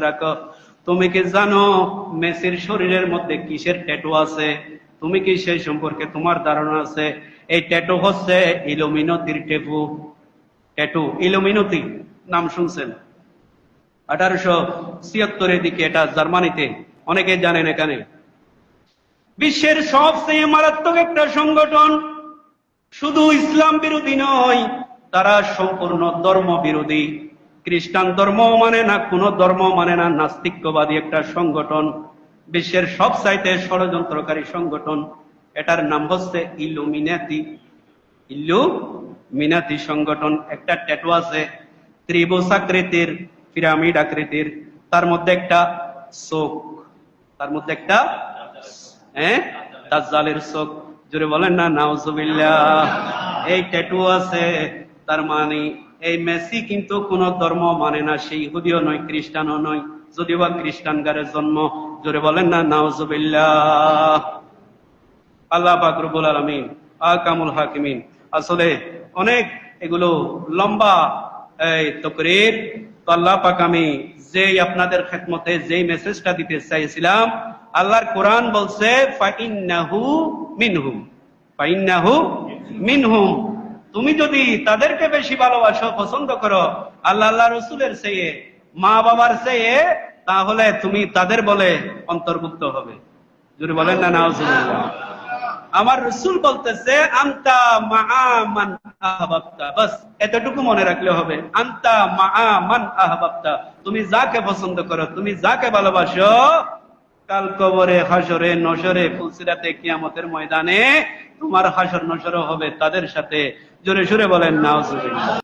রাখো। তুমি কি জানো মেসির শরীরের মধ্যে কিসের ট্যাটু আছে? তুমি কি সেই সম্পর্কে তোমার ধারণা আছে? এই ট্যাটু হচ্ছে ইলুমিনাতির ট্যাটু। ইলুমিনাতি নাম শুনছেন? 1876 দিকে এটা জার্মানিতে, অনেকে জানেন। এখানে বিশ্বের সবচেয়ে মারাত্মক একটা সংগঠন, শুধু ইসলাম বিরোধী নয়, তারা সম্পূর্ণ ধর্ম বিরোধী। খ্রিস্টান ধর্ম মানে না, কোন ধর্ম মানে না, নাস্তিক্যবাদী একটা সংগঠন, বিশ্বের সবচাইতে ষড়যন্ত্রকারী সংগঠন। এটার নাম হচ্ছে ইলুমিনাতি। ইলুমিনাতি সংগঠন। একটা ট্যাটু আছে ত্রিভুজ আকৃতির, পিরামিড আকৃতির, তার মধ্যে একটা চোখ, তার মধ্যে একটা দাজ্জালের চোখ। জোরে বলেন না নাউজুবিল্লাহ। এই ট্যাটু আছে, তার মানে এই মেসি কিন্তু কোন ধর্ম মানে না, সে ইহুদিও নয়, খ্রিস্টানও নয়, যদিও বা খ্রিস্টান গারের জন্ম। জোরে বলেন না নাউজুবিল্লাহ। আল্লাহ পাক রব্বুল আলামিন আহকামুল হাকিমিন। আসলে অনেক এগুলো লম্বা তাকরীর। তো আল্লাহ পাক, আমি যেই আপনাদের খেদমতে যেই মেসেজটা দিতে চাইছিলাম, আল্লাহর কোরআন বলছে ফাইন্নাহু মিনহুম, ফাইন্নাহু মিনহুম। তুমি যদি তাদেরকে বেশি ভালোবাসো, পছন্দ করো আল্লাহ আল্লাহ রসুলের চেয়ে, মা বাবার চেয়ে, তাহলে তুমি তাদের বলে অন্তর্ভুক্ত হবে। যদি বলেন না নাউজুবিল্লাহ। আমার রসুল বলতেছে আনতা মাআ মান আহবাবতা, বাস এতটুকু মনে রাখলে হবে। আনতা মাআ মান আহবাবতা, তুমি যাকে পছন্দ করো, তুমি যাকে ভালোবাসো, কাল কবরে, হাসরে, নসরে, ফুলসিরাতে, কিয়ামতের ময়দানে তোমার হাসর নসর হবে তাদের সাথে। জোরে সুরে বলেন নাউজুবিল্লাহ।